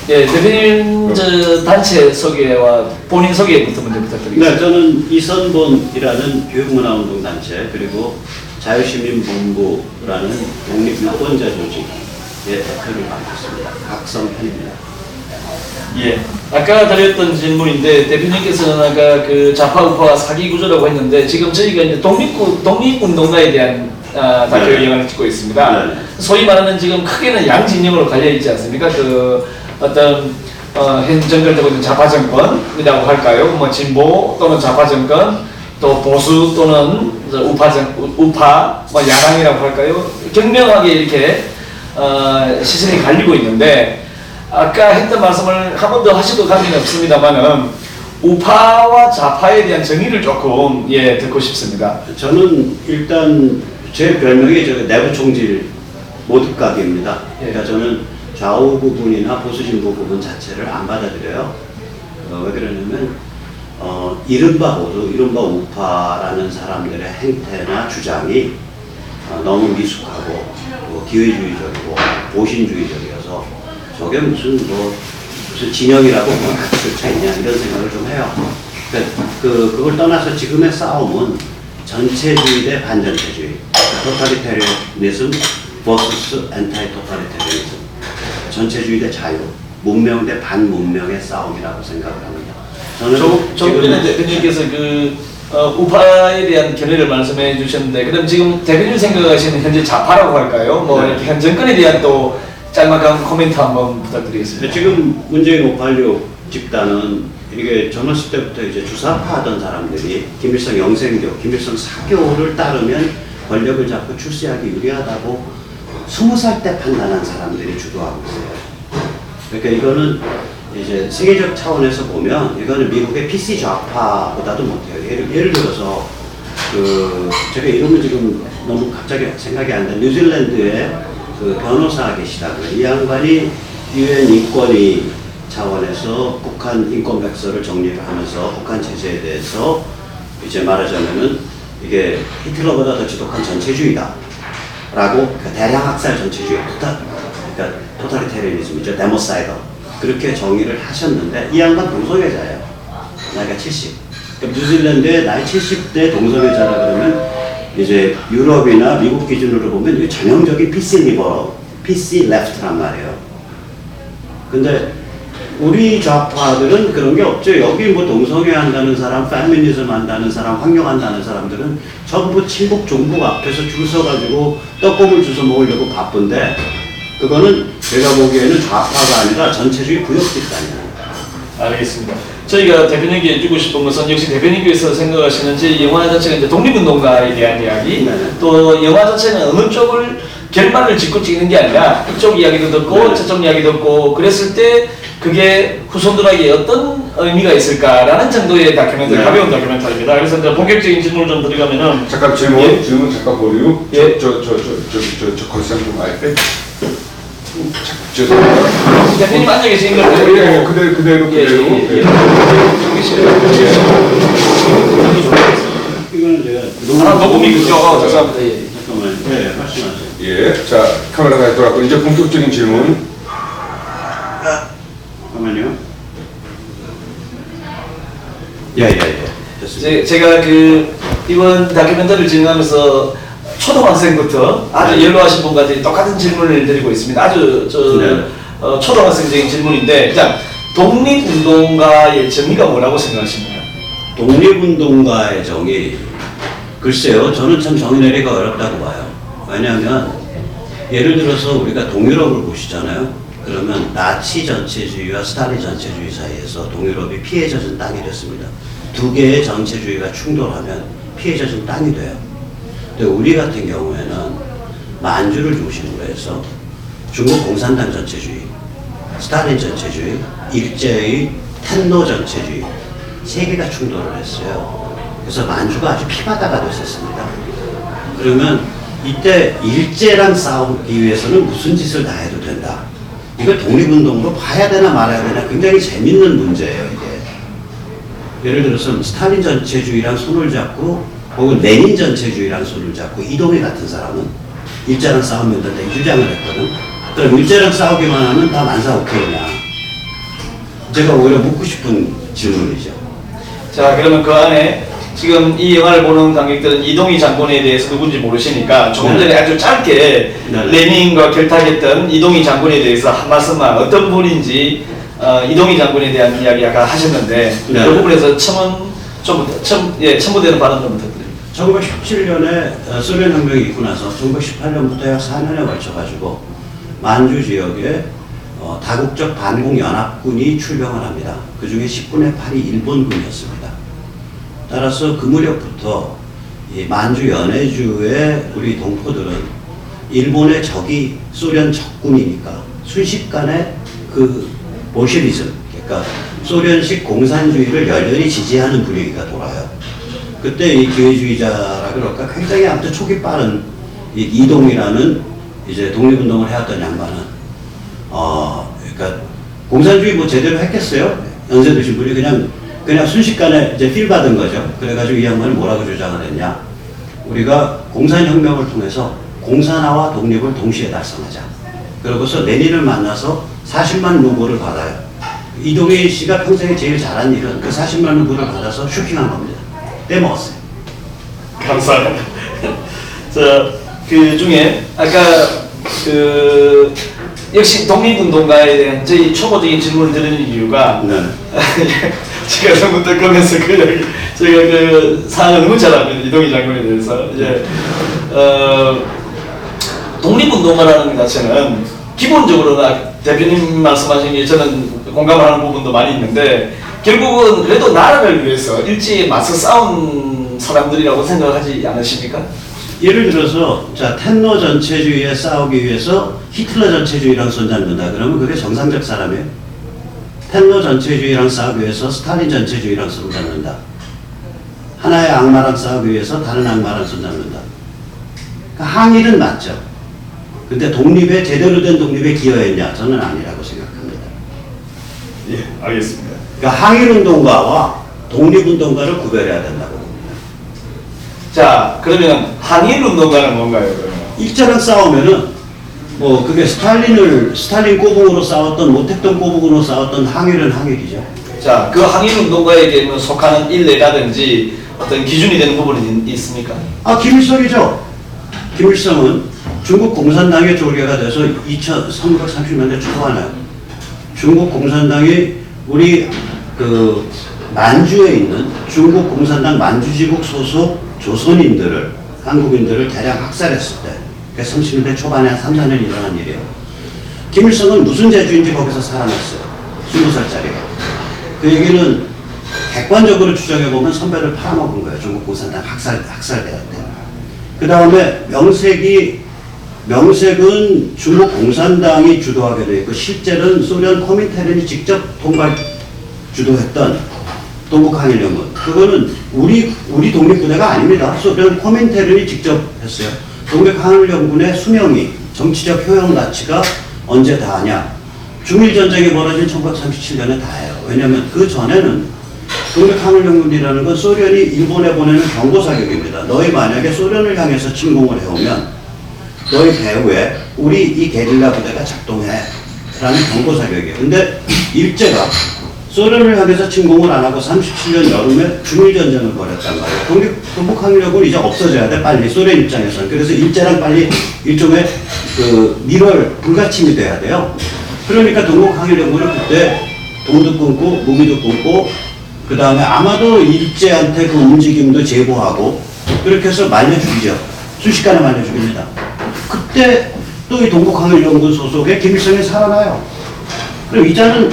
예, 대표님 저 단체 소개와 본인 소개부터 먼저 부탁드리겠습니다. 네, 저는 이선본이라는 교육문화운동 단체 그리고 자유시민본부라는 독립유권자 조직의 대표를 맡고 있습니다. 박성현입니다. 예, 아까 드렸던 질문인데 대표님께서는 아까 그 좌파 우파 사기 구조라고 했는데 지금 저희가 이제 독립운동가에 대한 다큐 네. 영화를 찍고 있습니다. 네. 소위 말하는 지금 크게는 양진영으로 갈려 있지 않습니까? 그 어떤 현 정권되고 있는 좌파 정권이라고 할까요? 뭐 진보 또는 좌파 정권, 또 보수 또는 우파, 뭐 야당이라고 할까요? 경명하게 이렇게 시선이 갈리고 있는데 아까 했던 말씀을 한 번 더 하셔도 관계는 없습니다만은 우파와 좌파에 대한 정의를 조금 듣고 싶습니다. 저는 일단 제 별명이 내부 총질 모독각입니다. 그러니까 저는 좌우 부분이나 보수 진보 부분 자체를 안 받아들여요. 왜 그러냐면 이른바 보수, 이른바 우파라는 사람들의 행태나 주장이 너무 미숙하고 기회주의적이고 보신주의적이어서 저게 무슨 진영이라고 뭐가 있냐 이런 생각을 좀 해요. 그걸 떠나서 지금의 싸움은 전체주의 대 반전체주의, 토탈리테리니즘 vs 엔타이 토탈리테리니즘, 전체주의 대 자유, 문명 대 반문명의 싸움이라고 생각을 합니다. 저는 조금 전에 대표님께서 우파에 대한 견해를 말씀해 주셨는데, 그럼 지금 대표님 생각하시는 현재 좌파라고 할까요? 뭐 네. 이렇게 현 정권에 대한 또 짤막한 코멘트 한번 부탁드리겠습니다. 지금 문재인 586 집단은 이게 젊었을 때부터 이제 주사파 하던 사람들이 김일성 영생교, 김일성 사교를 따르면 권력을 잡고 출세하기 유리하다고 20살 때 판단한 사람들이 주도하고 있어요. 그러니까 이거는 이제 세계적 차원에서 보면 이거는 미국의 PC 좌파보다도 못해요. 예를 들어서 제가 이름을 지금 너무 갑자기 생각이 안 나는데 뉴질랜드에 변호사 계시다고요. 이 양반이 UN 인권위 차원에서 북한 인권 백서를 정리를 하면서 북한 제재에 대해서 이제 말하자면은 이게 히틀러보다 더 지독한 전체주의다 라고, 대량 학살 전체주의, 그러니까 토탈리테리니즘이죠. 데모사이더, 그렇게 정의를 하셨는데 이 양반 동성애자예요. 나이가 70. 그러니까 뉴질랜드의 나이 70대 동성애자라 그러면 이제 유럽이나 미국 기준으로 보면 이게 전형적인 PC 리버럴, PC 레프트란 말이에요. 근데 우리 좌파들은 그런 게 없죠. 여기 뭐 동성애 한다는 사람, 페미니즘 한다는 사람, 환경한다는 사람들은 전부 친북 종북 앞에서 줄 서가지고 떡국을 주워 먹으려고 바쁜데, 그거는 제가 보기에는 좌파가 아니라 전체주의 구역 집단이에요. 알겠습니다. 저희가 대표님께 해주고 싶은 것은 역시 대표님께서 생각하시는 제 영화 자체가 이제 독립운동가에 대한 이야기, 네. 또 영화 자체는 어느 쪽을 결말을 짓고 찍는 게 아니라 이쪽 이야기도 듣고 네. 저쪽 이야기 듣고 그랬을 때 그게 후손들에게 어떤 의미가 있을까라는 정도의 다큐멘터리, 네. 가벼운 다큐멘터리입니다. 그래서 이제 본격적인 질문을 좀 드리자면은 잠깐 질문 잠깐 보류. 예. 저 거기서 좀 알때. 죄송합니다. 대표님 앉아 계신 걸 예, 그대로 그대로. 이거는 제가 녹음이 그죠? 죄송합니다. 잠깐만, 네, 말씀하세요. 예, 자 카메라가 돌아왔고 이제 본격적인 질문. 잠깐만요. 예. 됐습니다. 제가 이번 다큐멘터리를 진행하면서 초등학생부터 아주 네. 연로하신 분까지 똑같은 질문을 드리고 있습니다. 아주 네. 초등학생적인 질문인데, 자, 독립운동가의 정의가 뭐라고 생각하십니까? 독립운동가의 정의, 글쎄요, 저는 참 정의 내리기가 어렵다고 봐요. 왜냐하면 예를 들어서 우리가 동유럽을 보시잖아요. 그러면 나치 전체주의와 스탈린 전체주의 사이에서 동유럽이 피해 젖은 땅이 됐습니다. 두 개의 전체주의가 충돌하면 피해 젖은 땅이 돼요. 근데 우리 같은 경우에는 만주를 중심으로 해서 중국 공산당 전체주의, 스탈린 전체주의, 일제의 텐노 전체주의 세 개가 충돌을 했어요. 그래서 만주가 아주 피바다가 됐었습니다. 그러면 이때 일제랑 싸우기 위해서는 무슨 짓을 다 해도 된다. 이걸 독립운동으로 봐야 되나 말아야 되나 굉장히 재밌는 문제예요, 이게. 예를 들어서 스탈린 전체주의랑 손을 잡고 혹은 레닌 전체주의랑 손을 잡고 이동희 같은 사람은 일제랑 싸우면 된다 이 주장을 했거든. 그럼 일제랑 싸우기만 하면 다 만사 오케이냐. 제가 오히려 묻고 싶은 질문이죠. 자, 그러면 그 안에 지금 이 영화를 보는 관객들은 이동희 장군에 대해서 누군지 모르시니까 조금 전에 아주 짧게 네. 레닌과 결탁했던 이동희 장군에 대해서 한 말씀만 어떤 분인지 이동희 장군에 대한 이야기 아까 하셨는데 네. 그 부분에서 첨부되는 발언 좀 부탁드립니다. 1917년에 소련 혁명이 있고 나서 1918년부터 약 4년에 걸쳐가지고 만주 지역에 다국적 반공연합군이 출병을 합니다. 그 중에 10분의 8이 일본군이었습니다. 따라서 그 무렵부터 이 만주 연해주의 우리 동포들은 일본의 적이 소련 적군이니까 순식간에 그 볼셰비즘, 그러니까 소련식 공산주의를 열렬히 지지하는 분위기가 돌아요. 그때 이 기회주의자라 그럴까 굉장히 아무튼 촉이 빠른 이 이동이라는 이제 독립운동을 해왔던 양반은 그러니까 공산주의 뭐 제대로 했겠어요? 연세 드신 분이 그냥 순식간에 이제 필 받은 거죠. 그래가지고 이 양반이 뭐라고 주장을 했냐? 우리가 공산혁명을 통해서 공산화와 독립을 동시에 달성하자. 그러고서 레닌을 만나서 40만 루블을 받아요. 이동희 씨가 평생에 제일 잘한 일은 그 40만 루블을 받아서 쇼핑한 겁니다. 떼먹었어요. 감사합니다. 자, 그 중에 아까 그 역시 독립운동가에 대한 저희 초보적인 질문을 드리는 이유가 네. 제가 전부터 그러면서 제가 그 사안을 너무 잘 압니다. 이동희 장군에 대해서 이제 독립운동가라는 것 자체는 기본적으로 대표님 말씀하신 게 저는 공감하는 부분도 많이 있는데 결국은 그래도 나라를 위해서 일제에 맞서 싸운 사람들이라고 생각하지 않으십니까? 예를 들어서 자 텐노 전체주의에 싸우기 위해서 히틀러 전체주의랑 손잡는다 그러면 그게 정상적 사람이에요? 텐노 전체주의랑 싸우기 위해서 스탈린 전체주의랑 손잡는다. 하나의 악마랑 싸우기 위해서 다른 악마랑 손잡는다. 그러니까 항일은 맞죠. 근데 독립에 제대로 된 독립에 기여했냐? 저는 아니라고 생각합니다. 예, 알겠습니다. 그러니까 항일운동가와 독립운동가를 구별해야 된다고 봅니다. 자, 그러면 항일운동가는 뭔가요? 그러면? 일제랑 싸우면은 뭐 그게 스탈린 꼬붕으로 싸웠던 모택동 꼬붕으로 싸웠던 항일은 항일이죠. 자, 그 항일운동가에게 뭐 속하는 일례라든지 어떤 기준이 되는 부분이 있습니까? 김일성이죠. 김일성은 중국 공산당의 졸개가 돼서 1930년대 초반에 중국 공산당이 우리 그 만주에 있는 중국 공산당 만주지국 소속 조선인들을 한국인들을 대량 학살했을 때 그러니까 30년대 초반에 한 3, 4년 일어난 일이에요. 김일성은 무슨 재주인지 거기서 살아났어요. 20살짜리가. 그 얘기는 객관적으로 추정해보면 선배를 팔아먹은 거예요. 중국 공산당 학살대회 때. 그 다음에 명색은 중국 공산당이 주도하게 되어 있고 실제는 소련 코민테른이 직접 주도했던 동북항일연군. 그거는 우리 독립부대가 아닙니다. 소련 코민테른이 직접 했어요. 동북항일연군의 수명이 정치적 효용 가치가 언제 다하냐? 중일전쟁이 벌어진 1937년에 다해요. 왜냐하면 그 전에는 동북항일연군이라는 건 소련이 일본에 보내는 경고사격입니다. 너희 만약에 소련을 향해서 침공을 해오면 너희 배후에 우리 이 게릴라 부대가 작동해 라는 경고사격이에요. 근데 일제가 소련을 향해서 침공을 안 하고 37년 여름에 중일전쟁을 벌였단 말이에요. 동북항일연군 이제 없어져야 돼 빨리 소련 입장에서는. 그래서 일제랑 빨리 일종의 그 밀월 불가침이 돼야 돼요. 그러니까 동북항일연군은 그때 돈도 끊고 무기도 끊고 그 다음에 아마도 일제한테 그 움직임도 제보하고 그렇게 해서 말려 죽이죠. 순식간에 말려 죽입니다. 그때 또 이 동북항일연군 소속의 김일성이 살아나요. 그럼 이자는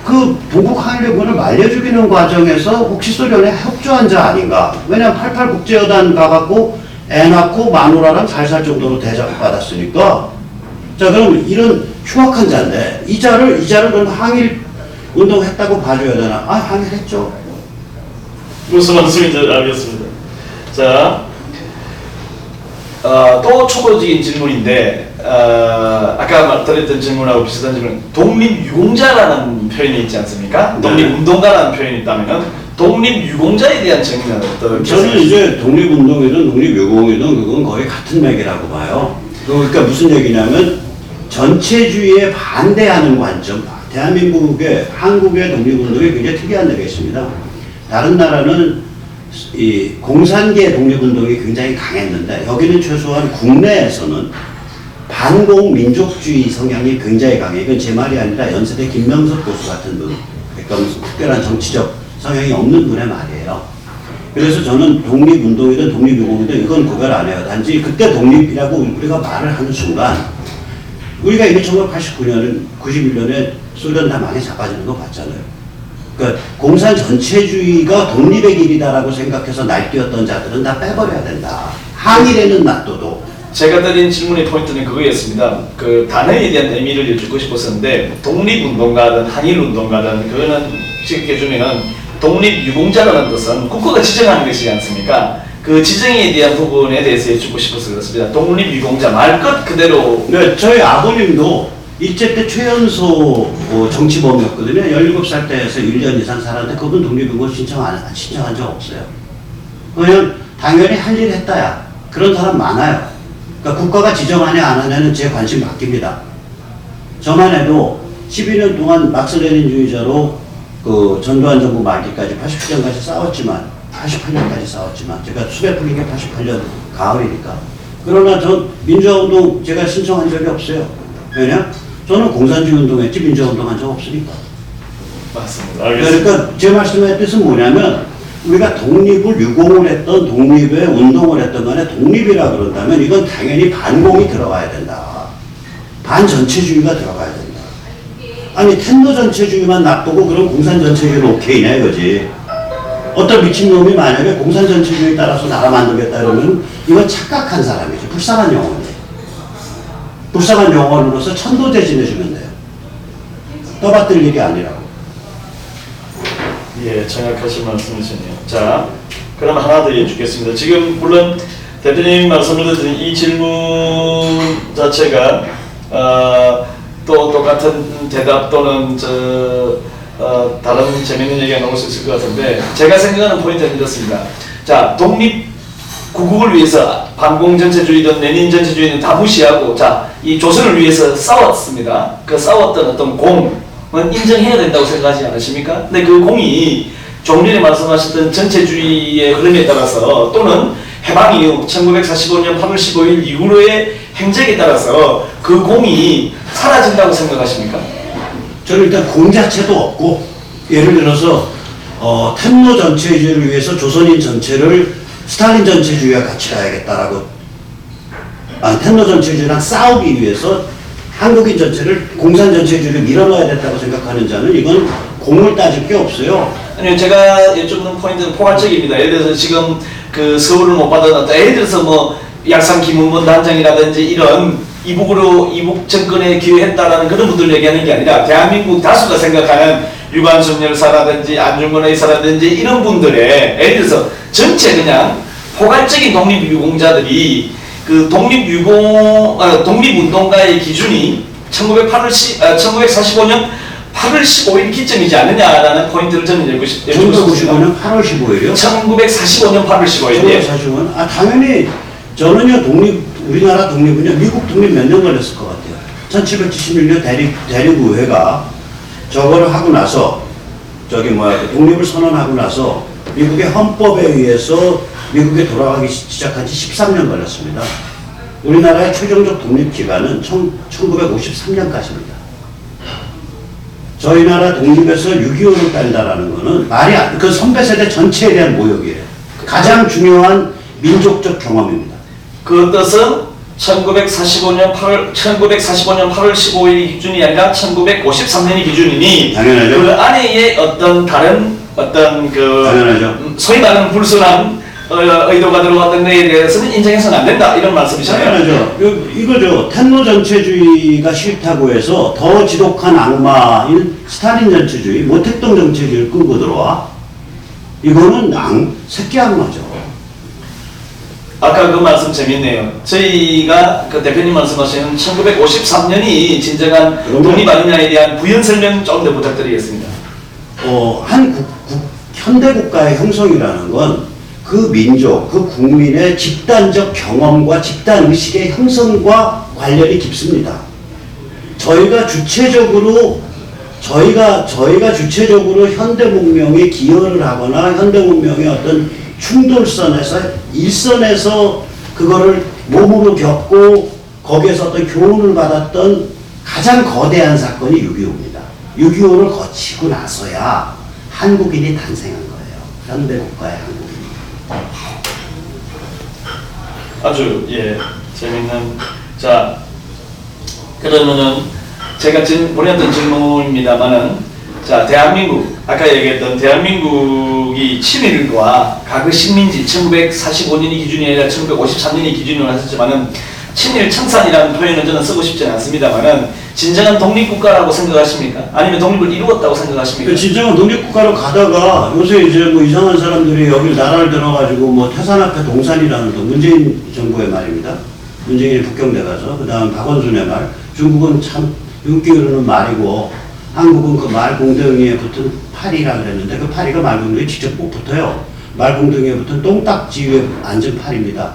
그 동북항일연군을 말려 죽이는 과정에서 혹시 소련에 협조한 자 아닌가? 왜냐면 88 국제여단 가갖고 애 낳고 마누라랑 잘 살 정도로 대접받았으니까. 자, 그럼 이런 흉악한 자인데 이 자를 그럼 항일 운동했다고 봐줘야 되나? 항일했죠. 무슨 말씀인지 알겠습니다. 자, 또 초보적인 질문인데 아까 드렸던 질문하고 비슷한 질문. 독립유공자라는 표현이 있지 않습니까? 네. 독립운동가라는 표현이 있다면 독립유공자에 대한 정의는 어떤? 저는 이제 독립운동이든 독립유공이든 그건 거의 같은 맥이라고 봐요. 그러니까 무슨 얘기냐면 전체주의에 반대하는 관점, 대한민국의 한국의 독립운동이 굉장히 특이한 데가 있습니다. 다른 나라는 이 공산계 독립운동이 굉장히 강했는데 여기는 최소한 국내에서는 반공 민족주의 성향이 굉장히 강해요. 이건 제 말이 아니라 연세대 김명석 교수 같은 분, 그러니까 특별한 정치적 성향이 없는 분의 말이에요. 그래서 저는 독립운동이든 독립유공이든 이건 구별 안 해요. 단지 그때 독립이라고 우리가 말을 하는 순간 우리가 이미 1989년, 91년에 소련 다 많이 자빠지는 거 봤잖아요. 그러니까 공산 전체주의가 독립의 길이다라고 생각해서 날뛰었던 자들은 다 빼버려야 된다. 항일에는 놔둬도. 제가 드린 질문의 포인트는 그거였습니다. 그 단어에 대한 의미를 여쭙고 싶었었는데 독립운동가든 항일운동가든 그거는 쉽게 주면은 독립유공자라는 뜻은 국가가 지정하는 것이지 않습니까? 그 지정에 대한 부분에 대해서 여쭙고 싶어서 그렇습니다. 독립유공자 말끝 그대로. 네, 저희 아버님도 일제 때 최연소 정치범이었거든요. 17살 때에서 1년 이상 살았는데 그분 독립유공 신청한 적 없어요. 그냥 당연히 할 일 했다야. 그런 사람 많아요. 그러니까 국가가 지정하냐 안 하냐는 제 관심 바뀝니다. 저만 해도 12년 동안 막스레닌주의자로 그 전두환 정부 말기까지 87년까지 싸웠지만 88년까지 싸웠지만 제가 수배 풀린 게 88년 가을이니까. 그러나 저 민주화운동 제가 신청한 적이 없어요. 왜냐? 저는 공산주의 운동했지 민주화운동 한 적 없으니까. 맞습니다. 알겠습니다. 그러니까 제 말씀의 뜻은 뭐냐면 우리가 독립을 유공을 했던 독립의 운동을 했던 간에 독립이라 그런다면 이건 당연히 반공이 들어가야 된다. 반전체주의가 들어가야 된다. 아니 텐더 전체주의만 나쁘고 그럼 공산 전체주의는 오케이냐 이거지. 어떤 미친놈이 만약에 공산 전체주의에 따라서 나라 만들겠다 이러면 이건 착각한 사람이지. 불쌍한 영혼이에요. 불쌍한 영혼으로서 천도제진해주면 돼요. 떠받들 일이 아니라고. 예, 정확하신 말씀이시네요. 자, 그럼 하나 더 여쭙겠습니다. 지금 물론 대표님 말씀을 드린 이 질문 자체가 또 똑같은 대답 또는 다른 재미있는 얘기가 나올 수 있을 것 같은데 제가 생각하는 포인트는 이렇습니다. 자, 독립 구국을 위해서 반공 전체주의든 레닌 전체주의는 다 무시하고 자, 이 조선을 위해서 싸웠습니다. 그 싸웠던 어떤 공은 인정해야 된다고 생각하지 않으십니까? 근데 그 공이 조금 전에 말씀하셨던 전체주의의 흐름에 따라서 또는 해방 이후 1945년 8월 15일 이후로의 행적에 따라서 그 공이 사라진다고 생각하십니까? 저는 일단 공 자체도 없고 예를 들어서 텐노 전체주의를 위해서 조선인 전체를 스탈린 전체주의와 같이 가야겠다라고 텐노 전체주의랑 싸우기 위해서 한국인 전체를 공산 전체주의를 밀어넣어야 된다고 생각하는 자는 이건 공을 따질 게 없어요. 아니요, 제가 여쭙는 포인트는 포괄적입니다. 예를 들어서 지금 그 서울을 못 받아놨다. 예를 들어서 뭐 약산 김은문 단장이라든지 이런 이북 정권에 기여했다라는 그런 분들 얘기하는 게 아니라 대한민국 다수가 생각하는 유관순 열사라든지 안중근 의사라든지 이런 분들의 예를 들어서 전체 그냥 포괄적인 독립유공자들이 그 독립운동가의 기준이 1945년 8월 15일 기점이지 않느냐라는 포인트를 저는 여쭙고 싶습니다. 1995년 8월 15일이요? 1945년 8월 15일. 1945년? 당연히 저는요 우리나라 독립은요 미국 독립 몇 년 걸렸을 것 같아요. 1771년 대륙의회가 저거를 하고 나서 독립을 선언하고 나서 미국의 헌법에 의해서 미국에 돌아가기 시작한 지 13년 걸렸습니다. 우리나라의 최종적 독립기간은 1953년까지입니다. 저희 나라 독립에서 6.25를 딴다라는 거는 그 선배 세대 전체에 대한 모욕이에요. 가장 중요한 민족적 경험입니다. 그 뜻은 1945년 8월 15일이 기준이 아니라 1953년이 기준이니 당연하죠. 그 안에의 어떤 다른 당연하죠. 소위 말하는 불순한 의도가 들어왔던 것에 대해서는 인정해서는 안 된다 이런 말씀이시네요. 당연하죠. 이거죠. 텐노 전체주의가 싫다고 해서 더 지독한 악마인 스탈린 전체주의, 모택동 전체주의를 끌고 들어와. 이거는 새끼 악마죠. 아까 그 말씀 재밌네요. 저희가 그 대표님 말씀하시는 1953년이 진정한 독립 아니냐에 대한 부연 설명 조금 더 부탁드리겠습니다. 현대 국가의 형성이라는 건 그 민족, 그 국민의 집단적 경험과 집단 의식의 형성과 관련이 깊습니다. 저희가 주체적으로 저희가 주체적으로 현대문명에 기여를 하거나 현대문명의 어떤 충돌선에서 일선에서 그거를 몸으로 겪고 거기에서 어떤 교훈을 받았던 가장 거대한 사건이 6.25입니다. 6.25를 거치고 나서야 한국인이 탄생한 거예요. 현대국가의 한국인이. 아주 재밌는. 자, 그러면은 제가 지금 보냈던 질문입니다만은, 자, 대한민국, 아까 얘기했던 대한민국이 친일과 가그 식민지 1945년이 기준이 아니라 1953년이 기준으로 하셨지만은 친일 청산이라는 표현은 저는 쓰고 싶지는 않습니다만은 진정한 독립국가라고 생각하십니까? 아니면 독립을 이루었다고 생각하십니까? 진정한 독립국가로 가다가 요새 이제 뭐 이상한 사람들이 여기 나라를 들어가지고 뭐 태산 앞에 동산이라는 또 문재인 정부의 말입니다. 문재인이 북경대 가서 그 다음 박원순의 말, 중국은 참 윤기 흐르는 말이고 한국은 그 말 공덩이에 붙은 파리라 그랬는데 그 파리가 말 공덩이에 직접 못 붙어요. 말 공덩이에 붙은 똥딱지 위에 앉은 파리입니다.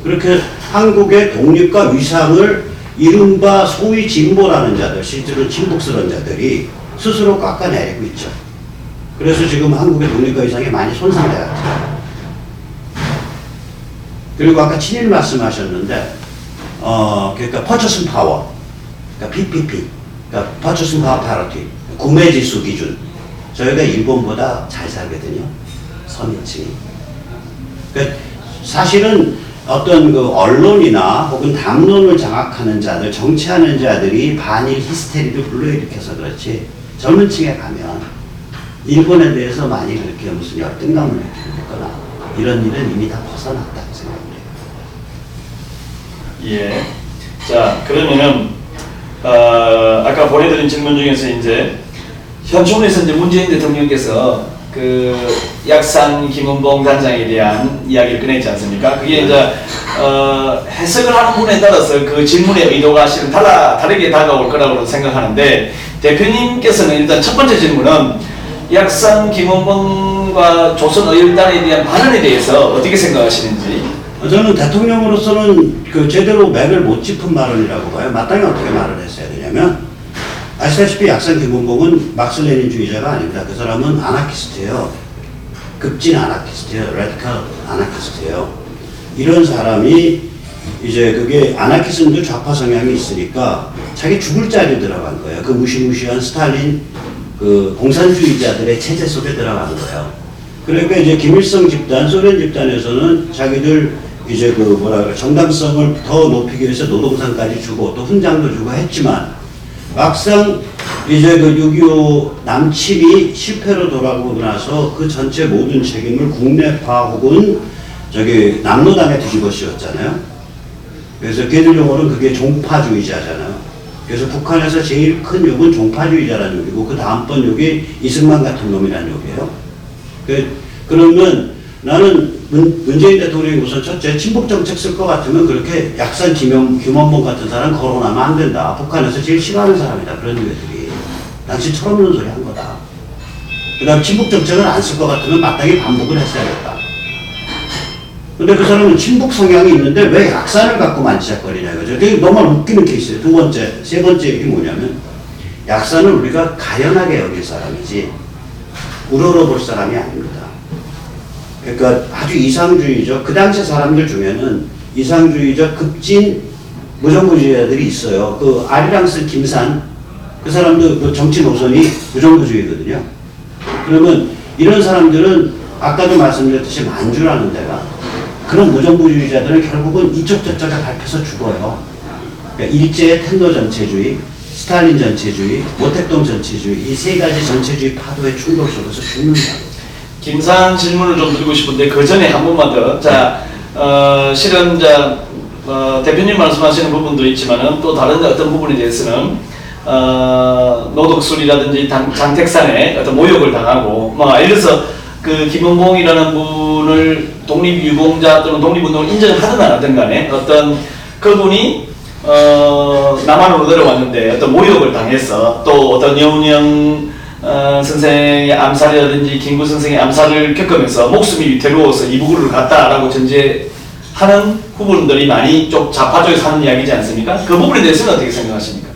그렇게 한국의 독립과 위상을 이른바 소위 진보라는 자들, 실제로 친북스러운 자들이 스스로 깎아내리고 있죠. 그래서 지금 한국의 독립과 위상이 많이 손상되었죠. 그리고 아까 친일 말씀하셨는데, 그러니까 퍼처슨 파워, 그러니까 PPP, 그러니까 퍼처슨 파워 패러티, 구매지수 기준. 저희가 일본보다 잘 살거든요. 서민층이. 그러니까 사실은 어떤 그 언론이나 혹은 담론을 장악하는 자들, 정치하는 자들이 반일 히스테리를 불러일으켜서 그렇지, 젊은 층에 가면 일본에 대해서 많이 그렇게 무슨 열등감을 느끼거나 이런 일은 이미 다 벗어났다고 생각합니다. 예. 자, 그러면은 아까 보내드린 질문 중에서 이제 현충원에서 이제 문재인 대통령께서 그 약산 김은봉 단장에 대한 이야기를 꺼냈지 않습니까? 그게 이제 해석을 하는 분에 따라서 그 질문의 의도가 실은 다르게 다가올 거라고 생각하는데, 대표님께서는 일단 첫 번째 질문은 약산 김은봉과 조선의열단에 대한 반응에 대해서 어떻게 생각하시는지. 저는 대통령으로서는 그 제대로 맥을 못 짚은 발언이라고 봐요. 마땅히 어떻게 말을 했어야 되냐면, 아시다시피 약산 김은봉은 막스레닌주의자가 아닙니다. 그 사람은 아나키스트예요. 급진 아나키스트예요. 레디컬 아나키스트예요. 이런 사람이 이제 그게 아나키즘도 좌파 성향이 있으니까 자기 죽을 자리에 들어간 거예요. 그 무시무시한 스탈린 그 공산주의자들의 체제 속에 들어간 거예요. 그러니까 이제 김일성 집단, 소련 집단에서는 자기들 이제 그 뭐랄까 정당성을 더 높이기 위해서 노동상까지 주고 또 훈장도 주고 했지만, 막상 이제 그 6.25 남침이 실패로 돌아오고 나서 그 전체 모든 책임을 국내파 혹은 저기 남로당에 뒤집어 씌웠잖아요. 그래서 걔들 용어는 그게 종파주의자잖아요. 그래서 북한에서 제일 큰 욕은 종파주의자라는 욕이고 그 다음번 욕이 이승만 같은 놈이라는 욕이에요. 그러면 나는 문재인 대통령이 우선 첫째 친북 정책 쓸 것 같으면 그렇게 약산 김원봉 같은 사람 거론하면 안 된다. 북한에서 제일 싫어하는 사람이다. 그런 류들이 당신 철없는 소리 한 거다. 그 다음 친북 정책을 안 쓸 것 같으면 마땅히 반복을 했어야겠다. 근데 그 사람은 친북 성향이 있는데 왜 약산을 갖고 만지작거리냐 이거죠. 그게 너무 웃기는 케이스예요. 두 번째, 세 번째 얘기 뭐냐면, 약산은 우리가 가련하게 여길 사람이지 우러러볼 사람이 아닙니다. 그러니까 아주 이상주의적, 그 당시 사람들 중에는 이상주의적 급진 무정부주의자들이 있어요. 그 아리랑스 김산, 그 사람도 그 정치 노선이 무정부주의거든요. 그러면 이런 사람들은 아까도 말씀드렸듯이 만주라는 데가, 그런 무정부주의자들은 결국은 이쪽 저쪽에 밟혀서 죽어요. 그러니까 일제의 텐노 전체주의, 스탈린 전체주의, 모택동 전체주의, 이 세 가지 전체주의 파도의 충돌 속에서 죽는다. 김상 질문을 좀 드리고 싶은데 그 전에 한 번만 더. 자, 실은 대표님 말씀하시는 부분도 있지만은 또 다른 어떤 부분에 대해서는 노덕술이라든지 장택산에 어떤 모욕을 당하고, 예를 들어서 그 김은봉이라는 분을 독립유공자 또는 독립운동을 인정하든 안 하든 간에 어떤 그분이 남한으로 내려왔는데 어떤 모욕을 당해서 또 어떤 여운형 선생의 암살이라든지 김구 선생의 암살을 겪으면서 목숨이 위태로워서 이북으로 갔다라고 전제하는 후보들이 많이 쪽 좌파 쪽에서 하는 이야기지 않습니까? 그 부분에 대해서는 어떻게 생각하십니까?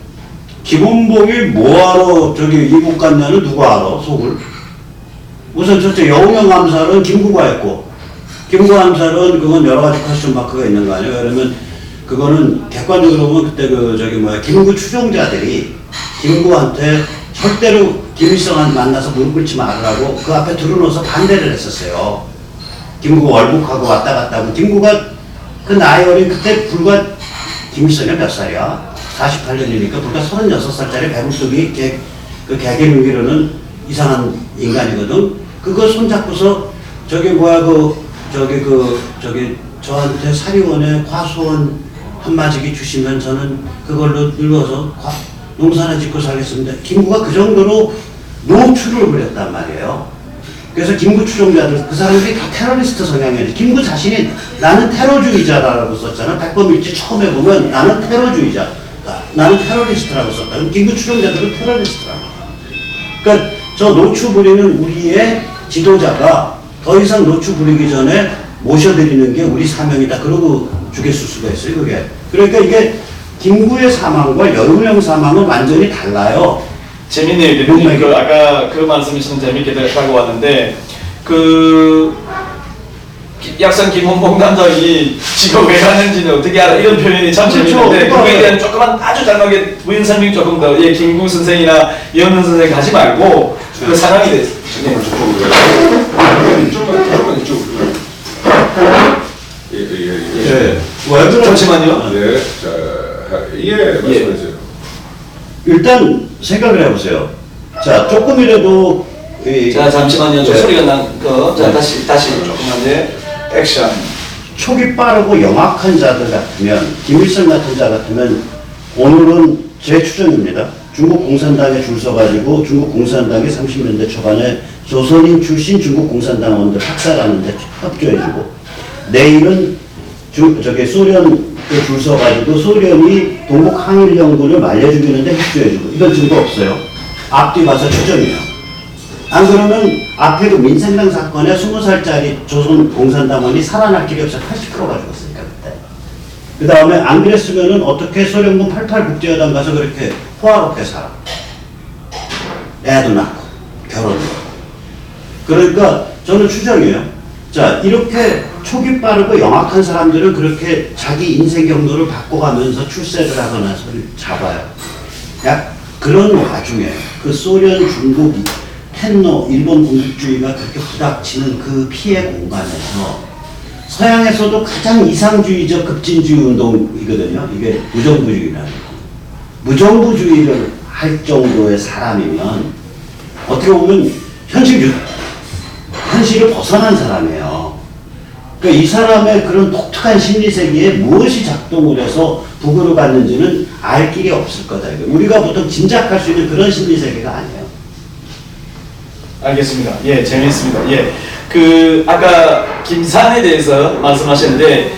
김원봉이 뭐하러 저기 이북 갔냐는 누가 알아, 속을? 우선 첫째 영웅형 암살은 김구가 했고, 김구 암살은 그건 여러 가지 퀘스천 마크가 있는 거 아니에요? 왜냐면 그거는 객관적으로 보면 그때 김구 추종자들이 김구한테 절대로 김일성한테 만나서 무릎 꿇지 말으라고 그 앞에 들어놓아서 반대를 했었어요. 김구가 월북하고 왔다 갔다 하고, 김구가 그 나이 어린 그때 불과 김일성이 몇 살이야? 48년이니까 불과 36살짜리 배불뚝이 그 개개명기로는 이상한 인간이거든. 그거 손잡고서 저한테 사리원에 과수원 한마지기 주시면 저는 그걸로 늙어서 농사나 짓고 살겠습니다. 김구가 그 정도로 노출을 부렸단 말이에요. 그래서 김구 추종자들, 그 사람들이 다 테러리스트 성향이에요. 김구 자신이 나는 테러주의자라고 썼잖아. 백범일지 처음에 보면 나는 테러주의자, 나는 테러리스트라고 썼다. 그럼 김구 추종자들은 테러리스트라고. 그러니까 저 노출 부리는 우리의 지도자가 더 이상 노출 부리기 전에 모셔드리는 게 우리 사명이다. 그러고 죽였을 수가 있어요, 그게. 그러니까 이게 김구의 사망과 영웅형 사망은 완전히 달라요. 재밌네요, 대표님. 아까 그 말씀이 저는 재밌게 들었다고 왔는데, 약산 김원봉 단장이 지금 왜 가는지는 어떻게 알아? 이런 표현이 참 재밌는데, 그거에 대한 조금만 아주 장하게 부연 설명 조금 더, 김구 선생이나 이현은 선생 가지 말고, 그 상황이 됐어요. 조금만 이쪽으로. 잠시만요. 네, 자, 말씀하세요. 일단 생각을 해보세요. 자, 조금이라도 자, 잠시만요. 저 네. 소리가 난 거. 자, 다시 조금만 액션. 촉이 빠르고 영악한 자들 같으면, 김일성 같은 자 같으면, 오늘은 제 추정입니다. 중국 공산당에 줄 서가지고 중국 공산당이 30년대 초반에 조선인 출신 중국 공산당원들 학살하는데 협조해주고, 내일은 소련에 줄 서가지고 소련이 동북 항일 연구를 말려주기는데 협조해주고, 이런 증거 없어요. 앞뒤 봐서 추정이에요. 안 그러면 앞에 그 민생당 사건에 20살짜리 조선 공산당원이 살아날 길이 없어 80%가 죽었으니까 그때. 그 다음에 안 그랬으면은 어떻게 소련군 88 국제여당 가서 그렇게 호화롭게 살아. 애도 낳고 결혼도 하고. 그러니까 저는 추정이에요. 자, 이렇게 촉이 빠르고 영악한 사람들은 그렇게 자기 인생 경로를 바꿔가면서 출세를 하거나 소리를 잡아요. 약 그런 와중에 그 소련, 중국, 텐노, 일본 공국주의가 그렇게 부닥치는 그 피해 공간에서 서양에서도 가장 이상주의적 급진주의 운동이거든요. 이게 무정부주의라는 거. 무정부주의를 할 정도의 사람이면 어떻게 보면 현실을 벗어난 사람이에요. 그러니까 이 사람의 그런 독특한 심리세계에 무엇이 작동을 해서 부구를 받는지는 알 길이 없을 거다. 우리가 보통 짐작할 수 있는 그런 심리세계가 아니에요. 알겠습니다. 예, 재미있습니다. 예, 아까 김산에 대해서 말씀하셨는데,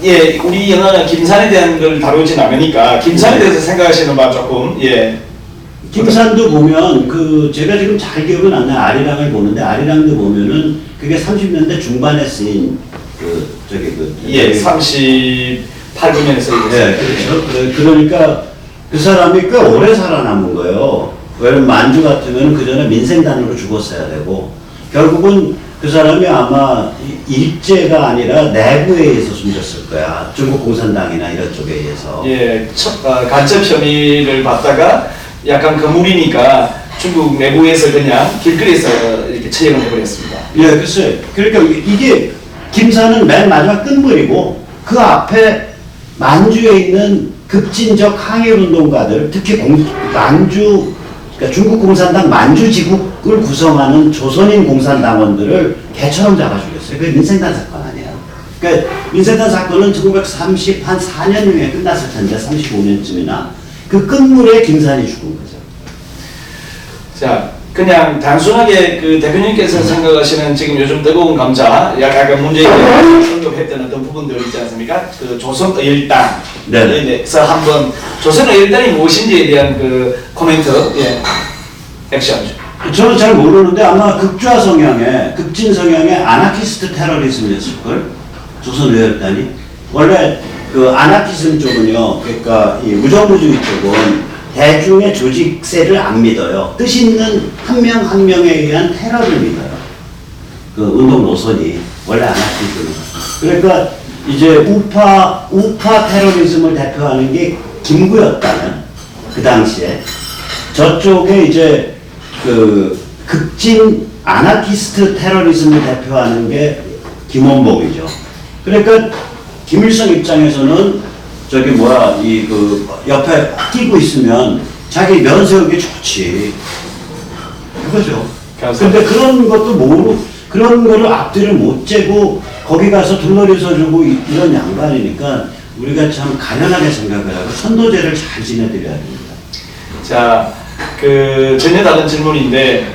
예, 우리 영화는 김산에 대한 걸 다루진 않으니까 김산에 대해서 생각하시는 바 조금, 예. 김산도 보면 제가 지금 잘 기억은 안 나요. 아리랑을 보는데 아리랑도 보면은 그게 30년대 중반에 쓰인 예, 38년에서 예, 그렇죠. 그러니까 그 사람이 꽤 오래 살아남은 거예요. 왜냐면 만주 같으면 그 전에 민생단으로 죽었어야 되고, 결국은 그 사람이 아마 일제가 아니라 내부에 의해서 숨졌을 거야. 중국 공산당이나 이런 쪽에 의해서. 예, 간첩 혐의를 받다가 약간 거물이니까 중국 내부에서 그냥 길거리에서 이렇게 처형을 해버렸습니다. 예, 글쎄. 그러니까 이게 김산은 맨 마지막 끝물이고, 그 앞에 만주에 있는 급진적 항일운동가들, 특히 그러니까 중국 공산당 만주 지국을 구성하는 조선인 공산당원들을 개처럼 잡아 죽였어요. 그게 민생단 사건 아니에요. 그러니까 민생단 사건은 1934년 후에 끝났을 텐데, 35년쯤이나 그 끝물에 김산이 죽은 거죠. 자, 그냥 단순하게 대표님께서 생각하시는 지금 요즘 뜨거운 감자, 약간 문제있게 언급했던 어떤 부분들 있지 않습니까? 조선의일당. 네서 한번 조선의일당이 무엇인지에 대한 코멘트, 예, 액션. 저는 잘 모르는데 아마 극좌 성향의, 급진 성향의 아나키스트 테러리즘이었을걸? 조선의일당이. 원래 아나키즘 쪽은요, 그러니까 이 무정부주의 쪽은 대중의 조직세를 안 믿어요. 뜻 있는 한 명 한 명에 의한 테러를 믿어요. 그 운동 노선이 원래 아나키즘은. 그러니까 이제 우파 테러리즘을 대표하는 게 김구였다면 그 당시에 저쪽에 이제 그 극진 아나키스트 테러리즘을 대표하는 게 김원봉이죠. 그러니까 김일성 입장에서는 저기 뭐야 이 그 옆에 끼고 있으면 자기 면 세우기 좋지. 그거죠. 근데 그런 것도 모르고 그런 거를 앞뒤를 못 재고 거기 가서 둘러리 서주고 이런 양반이니까 우리가 참 가련하게 생각을 하고 선도제를 잘 지내드려야 됩니다. 자, 그 전혀 다른 질문인데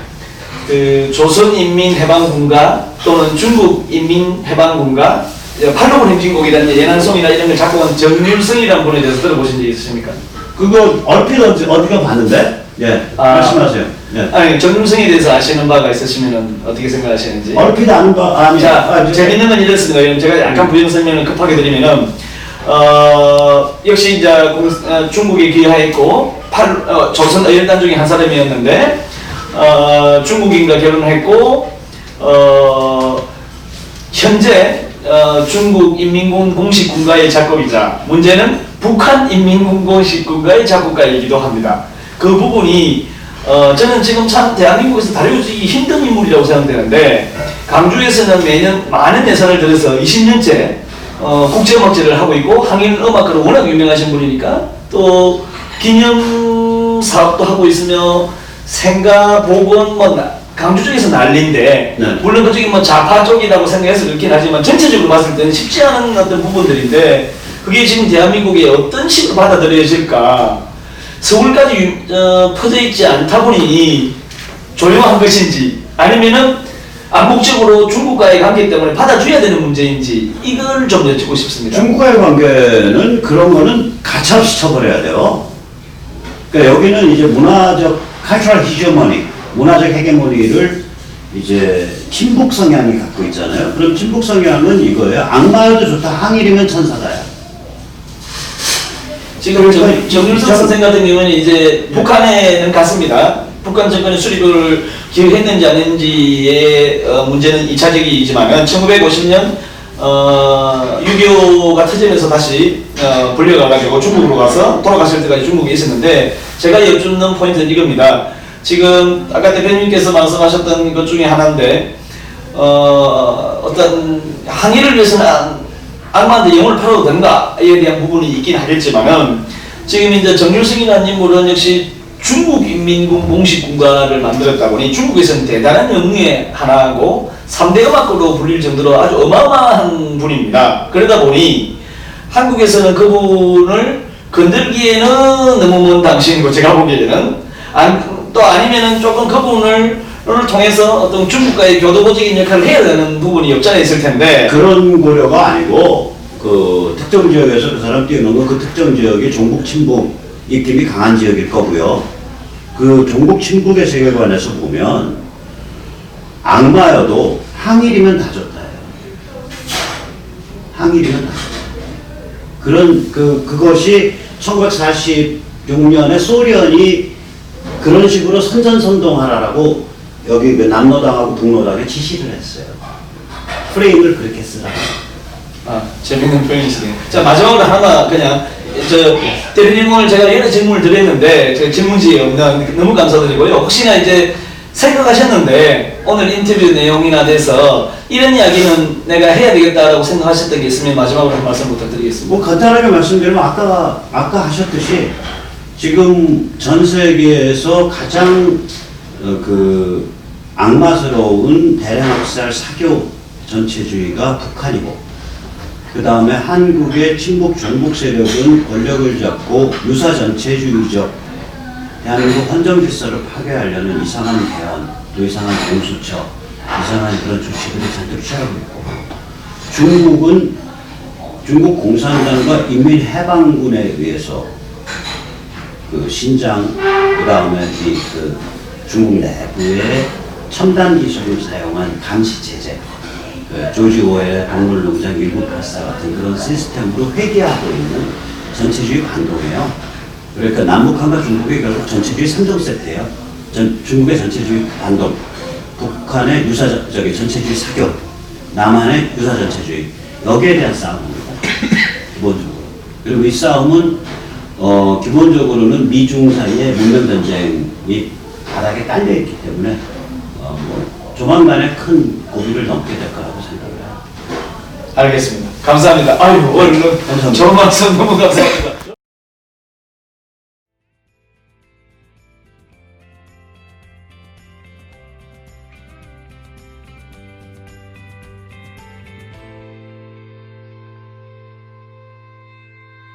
그 조선인민해방군가 또는 중국인민해방군가 팔로몬 행진곡이라는 예난송이나 이런 걸 작곡한 정률성이라는 분에 대해서 들어보신 적 있으십니까? 그거 얼핏 어디가 봤는데? 예, 말씀하세요. 예. 아니, 정률성에 대해서 아시는 바가 있으시면 어떻게 생각하시는지. 얼핏 아는 바, 아니. 자, 재밌는 건 이렇습니다. 제가 약간 부연 설명을 급하게 드리면은, 역시 이제 중국에 귀화했고, 조선 의열단 중에 한 사람이었는데, 중국인과 결혼했고, 현재 중국 인민군 공식 군가의 작곡이자 문제는 북한 인민군 공식 군가의 작곡가이기도 합니다. 그 부분이 저는 지금 참 대한민국에서 다루기 힘든 인물이라고 생각되는데 강주에서는 매년 많은 예산을 들여서 20년째 국제음악제를 하고 있고 항일 음악가로 워낙 유명하신 분이니까 또 기념 사업도 하고 있으며 생가 복원 강주 쪽에서 난리인데 네. 물론 그쪽이 좌파 쪽이라고 생각해서 그렇긴 하지만 전체적으로 봤을 때는 쉽지 않은 어떤 부분들인데 그게 지금 대한민국에 어떤 식으로 받아들여질까 서울까지 퍼져 있지 않다 보니 조용한 것인지 아니면은 암묵적으로 중국과의 관계 때문에 받아줘야 되는 문제인지 이걸 좀 여쭙고 싶습니다. 중국과의 관계는 그런 거는 가차없이 처벌해야 돼요. 그러니까 여기는 이제 문화적 cultural hegemony, 문화적 헤게모니를 이제 친북 성향이 갖고 있잖아요. 그럼 친북 성향은 이거예요. 악마여도 좋다. 항일이면 천사다야. 지금 정윤석 선생 같은 경우는 이제 북한에는 갔습니다. 북한 정권의 수립을 기획했는지 안 했는지의 문제는 2차적이지만 1950년 6.25가 터지면서 다시 불려가가지고 중국으로 가서 돌아가실 때까지 중국에 있었는데 제가 여쭙는 포인트는 이겁니다. 지금 아까 대표님께서 말씀하셨던 것 중에 하나인데 어떤 항일을 위해서는 악마한테 영혼을 팔아도 된다에 대한 부분이 있긴 하겠지만은 지금 이제 정률성이라는 인물은 역시 중국 인민군 공식 군가를 만들었다 보니 중국에서는 대단한 영웅의 하나고 3대 음악가로 불릴 정도로 아주 어마어마한 분입니다. 그러다 보니 한국에서는 그분을 건들기에는 너무 먼 당신이고 제가 보기에는 또 아니면은 조금 그분을 통해서 어떤 중국과의 교도보직인 역할을 해야 되는 부분이 없지 않아 있을 텐데 그런 고려가 아니고 그 특정 지역에서 그 사람 뛰어넘은 그 특정 지역이 종북 친북 입김이 강한 지역일 거고요. 그 종북 친북의 세계관에서 보면 악마여도 항일이면 다 좋다예요. 항일이면 다 좋다. 그런 그것이 1946년에 소련이 그런 식으로 선전선동하라고 여기 그 남로당하고 북로당에 지시를 했어요. 프레임을 그렇게 쓰라. 재밌는 표현이시네요. 자, 마지막으로 하나 그냥 대표님 오늘 제가 여러 질문을 드렸는데 제 질문지에 없는 너무 감사드리고요. 혹시나 이제 생각하셨는데 오늘 인터뷰 내용이나 돼서 이런 이야기는 내가 해야 되겠다라고 생각하셨던 게 있으면 마지막으로 한 말씀 부탁드리겠습니다. 뭐 간단하게 말씀드리면 아까 하셨듯이 지금 전 세계에서 가장 그 악마스러운 대량학살 사교 전체주의가 북한이고 그 다음에 한국의 친북 중북 세력은 권력을 잡고 유사 전체주의적 대한민국 헌정 질서를 파괴하려는 이상한 개헌, 또 이상한 공수처, 이상한 그런 조치들을 잔뜩 취하고 있고 중국은 중국 공산당과 인민해방군에 의해서 그 신장 그 다음에 그 중국 내부의 첨단 기술을 사용한 감시 체제, 그 조지 오웰의 동물농장 1984 같은 그런 시스템으로 회귀하고 있는 전체주의 반동이에요. 그러니까 남북한과 중국이 결국 전체주의 3종 세트예요. 중국의 전체주의 반동, 북한의 전체주의 사교, 남한의 유사 전체주의. 여기에 대한 싸움입니다. 기본적으로. 그리고 이 싸움은 기본적으로는 미중 사이의 문명 전쟁이 바닥에 깔려 있기 때문에 조만간에 큰 고비를 넘게 될 거라고 생각을 해요. 알겠습니다. 감사합니다. 아유, 오늘 감사합니다. 좋은 말씀 너무 감사합니다.